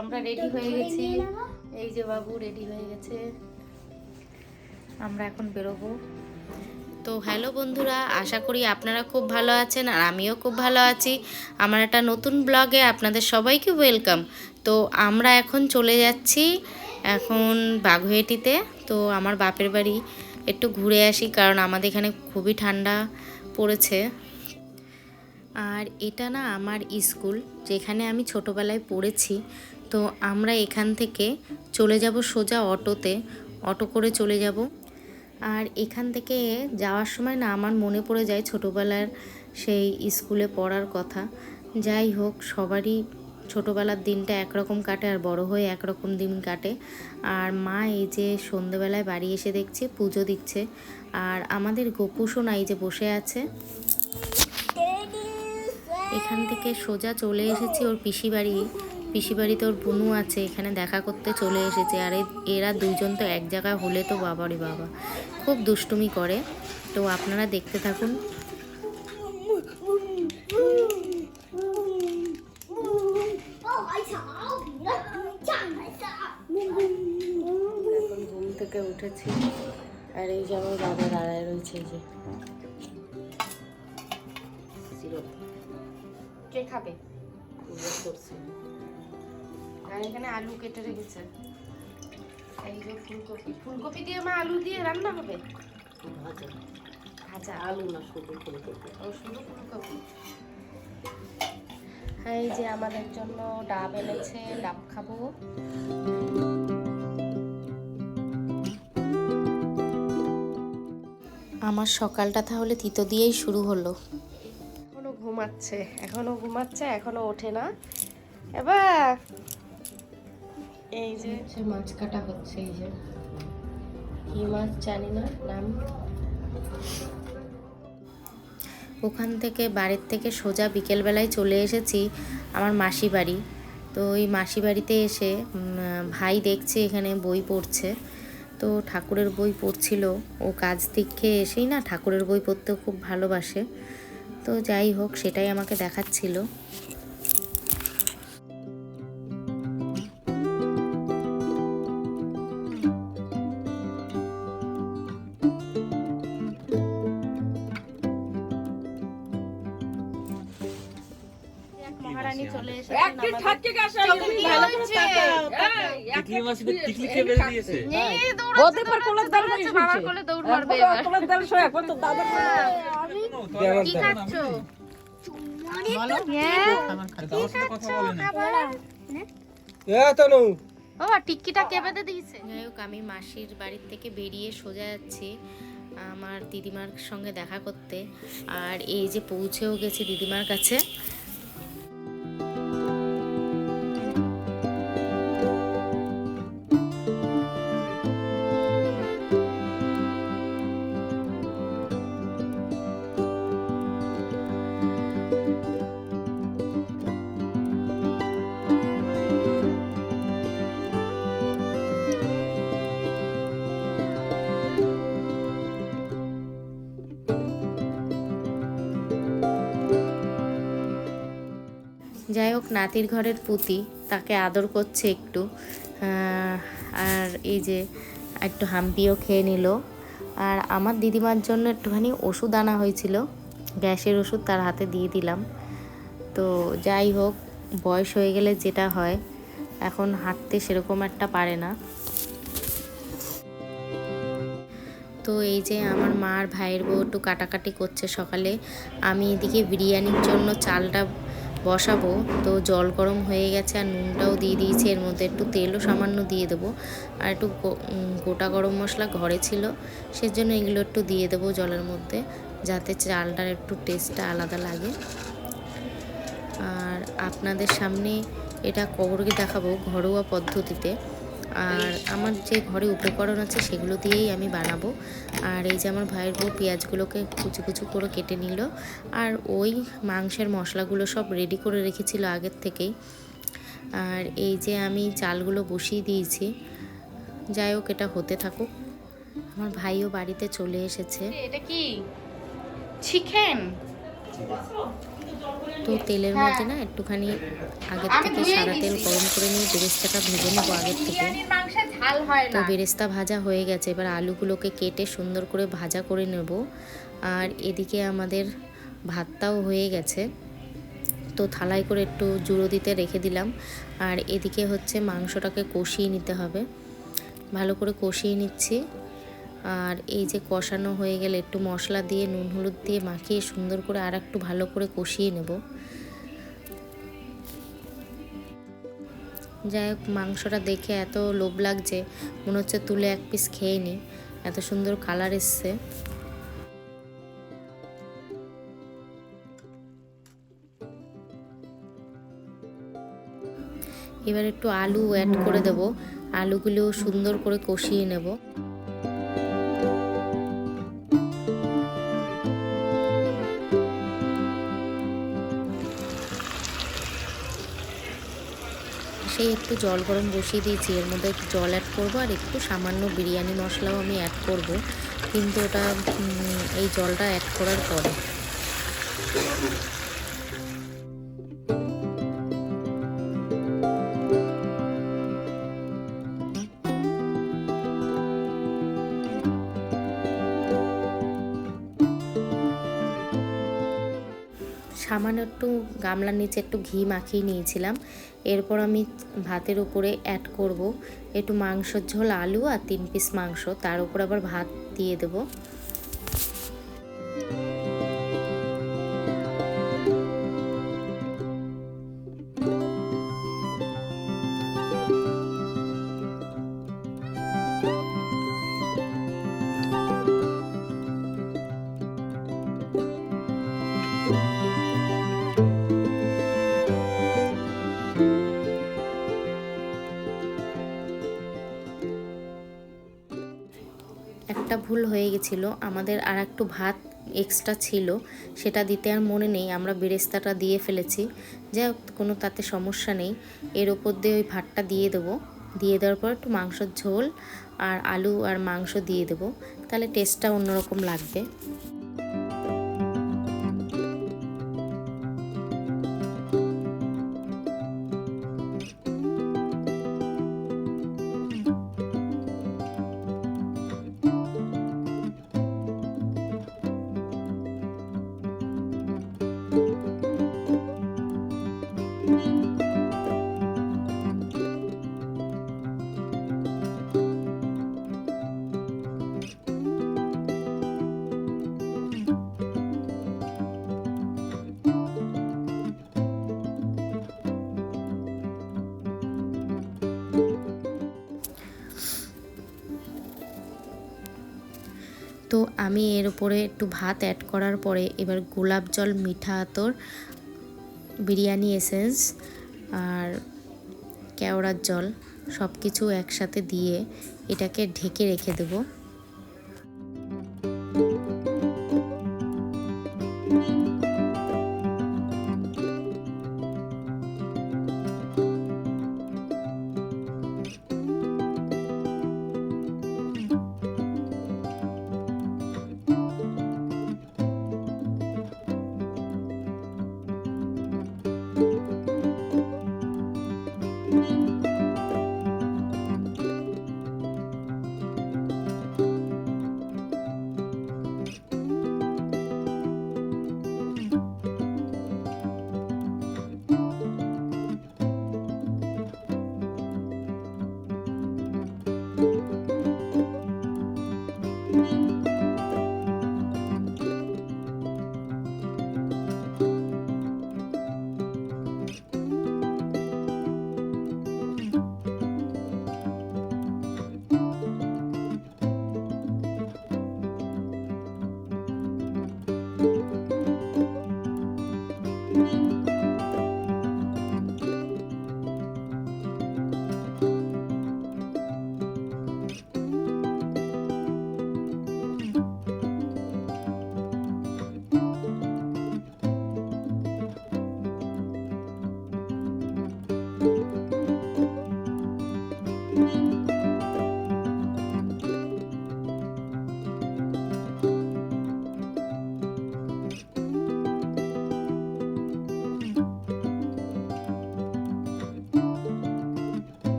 আমরা রেডি হয়ে গেছি। এই যে বাবু রেডি হয়ে গেছে, আমরা এখন বেরোবো। তো হ্যালো বন্ধুরা, আশা করি আপনারা খুব ভালো আছেন আর আমিও খুব ভালো আছি। আমার একটা নতুন ব্লগে আপনাদের সবাইকে ওয়েলকাম। তো আমরা এখন চলে যাচ্ছি এখন বাগুইআটিতে। তো আমার বাপের বাড়ি একটু ঘুরে আসি, কারণ আমাদের এখানে খুবই ঠান্ডা পড়েছে। আর এটা না আমার স্কুল, যেখানে আমি ছোটোবেলায় পড়েছি। তো আমরা এখান থেকে চলে যাব সোজা অটো করে চলে যাব। আর এখান থেকে যাওয়ার সময় না আমার মনে পড়ে যায় ছোটোবেলার সেই স্কুলে পড়ার কথা। যাই হোক, সবারই ছোটোবেলার দিনটা একরকম কাটে আর বড় হয়ে একরকম দিন কাটে। আর মা এই যে সন্ধেবেলায় বাড়ি এসে দেখছি পুজো দিচ্ছে, আর আমাদের গোপুসোনা এই যে বসে আছে। এখান থেকে সোজা চলে এসেছি ওর পিসি বাড়িতে ওর বুনু আছে, এখানে দেখা করতে চলে এসেছে। আর এরা দুইজন তো এক জায়গায় হলে তো বাবারে বাবা, খুব দুষ্টুমি করে। তো আপনারা দেখতে থাকুন। এখন ঘুম থেকে উঠেছি, আর এই যে আমার বাবা দাঁড়ায় রয়েছে। এই যে কে খাবে, আর এখানে আলু কেটে রেখেছে। এই যে ফুলকপি দিয়ে মা আলু দিয়ে রান্না হবে। ভাজা আলু না, শুধু ফুলকপি। ও শুধু ফুলকপি। এই যে আমাদের জন্য ডাব এনেছে, ডাব খাবো। আমার সকালটা তাহলে তিতো দিয়েই শুরু হলো। এখনো ঘুমাচ্ছে, এখনো ওঠে না। এবার এই যে মাছ কাটা হচ্ছে। এই যে কি মাছ জানি না নাম। ওখান থেকে বাড়ির থেকে সোজা বিকেলবেলায় চলে এসেছি আমার মাসি বাড়ি। তো ওই মাসি বাড়িতে এসে ভাই দেখছে এখানে বই পড়ছে। তো ঠাকুরের বই পড়ছিল। ও কাজ থেকে এসেই না ঠাকুরের বই পড়তেও খুব ভালোবাসে। তো যাই হোক, সেটাই আমাকে দেখাচ্ছিল। মহারানী চলে এসেছে। টিক্কিটা কে বেঁধে দিয়েছে? যাই হোক, আমি মাসির বাড়ির থেকে বেরিয়ে সোজা যাচ্ছি আমার দিদিমার সঙ্গে দেখা করতে। আর এই যে পৌঁছেও গেছি দিদিমার কাছে। যাই হোক, নাতির ঘরের পুতি তাকে আদর করছে একটু। আর এই যে একটু হাম্পিও খেয়ে নিল। আর আমার দিদিমার জন্য একটুখানি ওষুধ আনা হয়েছিল, গ্যাসের ওষুধ, তার হাতে দিয়ে দিলাম। তো যাই হোক, বয়স হয়ে গেলে যেটা হয়, এখন হাঁটতে সেরকম একটা পারে না। তো এই যে আমার মা আর ভাইয়ের বউ একটু কাটাকাটি করছে সকালে। আমি এদিকে বিরিয়ানির জন্য চালটা বসাবো। তো জল গরম হয়ে গেছে আর নুনটাও দিয়ে দিয়েছি, এর মধ্যে একটু তেলও সামান্য দিয়ে দেবো। আর একটু গোটা গরম মশলা ঘরে ছিল, সেজন্য এগুলো একটু দিয়ে দেবো জলের মধ্যে, যাতে চালটার একটু টেস্টটা আলাদা লাগে। আর আপনাদের সামনে এটা করে দেখাবো ঘরোয়া পদ্ধতিতে। আর আমার যে ঘরে উপকরণ আছে সেগুলো দিয়েই আমি বানাবো। আর এই যে আমার ভাইয়ের বউ পেঁয়াজগুলোকে কুচি কুচি করে কেটে নিল, আর ওই মাংসের মশলাগুলো সব রেডি করে রেখেছিল আগের থেকেই। আর এই যে আমি চালগুলো বসিয়ে দিয়েছি। যাই হোক, এটা হতে থাকুক। আমার ভাইও বাড়িতে চলে এসেছে। এটা কি চিকেন? তো তেলের মধ্যে না একটুখানি আগের থেকে সাদা তেল গরম করে নিয়ে বেরেস্তাটা ভেজে নেবো আগের থেকে। তো বেরেস্তা ভাজা হয়ে গেছে, এবার আলুগুলোকে কেটে সুন্দর করে ভাজা করে নেব। আর এদিকে আমাদের ভাতটাও হয়ে গেছে, তো থালায় করে একটু জুড়ো দিতে রেখে দিলাম। আর এদিকে হচ্ছে মাংসটাকে কষিয়ে নিতে হবে, ভালো করে কষিয়ে নিচ্ছি। আর এই যে কষানো হয়ে গেলে একটু মশলা দিয়ে নুন হলুদ দিয়ে মাখিয়ে সুন্দর করে আর একটু ভালো করে কষিয়ে নেব। যাই হোক, মাংসটা দেখে এত লোভ লাগছে, মনে হচ্ছে তুলে এক পিস খেয়ে নিই, এত সুন্দর কালার এসছে। এবার একটু আলু অ্যাড করে দেব, আলুগুলো সুন্দর করে কষিয়ে নেব। সেই একটু জল গরম বসিয়ে দিয়েছি, এর মধ্যে একটু জল অ্যাড করবো আর একটু সামান্য বিরিয়ানি মশলাও আমি অ্যাড করব, কিন্তু ওটা এই জলটা অ্যাড করার পরে। সামান্য একটু গামলার নিচে একটু ঘি মাখিয়ে নিয়েছিলাম। এরপর আমি ভাতের উপরে অ্যাড করব একটু মাংসের ঝোল, আলু আর 3 পিস মাংস, তার উপর আবার ভাত দিয়ে দেব। একটা ভুল হয়ে গেছিলো, আমাদের আর একটু ভাত এক্সট্রা ছিল, সেটা দিতে আর মনে নেই, আমরা বেরেস্তাটা দিয়ে ফেলেছি। যাই হোক, কোনো তাতে সমস্যা নেই। এর ওপর দিয়ে ওই ভাতটা দিয়ে দেবো, দিয়ে দেওয়ার পর একটু মাংসের ঝোল আর আলু আর মাংস দিয়ে দেবো, তাহলে টেস্টটা অন্যরকম লাগবে। তো আমি এর উপরে একটু ভাত অ্যাড করার পরে এবার গোলাপ জল, মিঠা আতর, বিরিয়ানি এসেন্স আর কেওড়ার জল সব কিছু একসাথে দিয়ে এটাকে ঢেকে রেখে দেবো।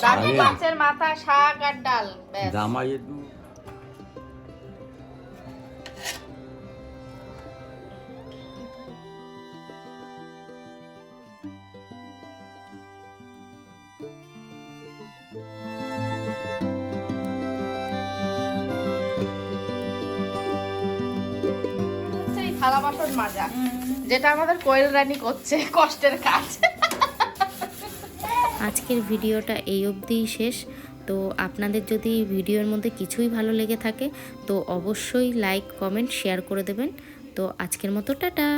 দাদু মাছের মাথা, শাক আর ডাল, ব্যাস। জামাই একটু সেই থালা বাসন মাজা, যেটা আমাদের কোয়েল রানী করছে, কষ্টের কাজ। আজকের ভিডিওটা এই অবধিই শেষ। তো আপনাদের যদি ভিডিওর মধ্যে কিছুই ভালো লেগে থাকে তো অবশ্যই লাইক, কমেন্ট, শেয়ার করে দেবেন। তো আজকের মতো টাটা।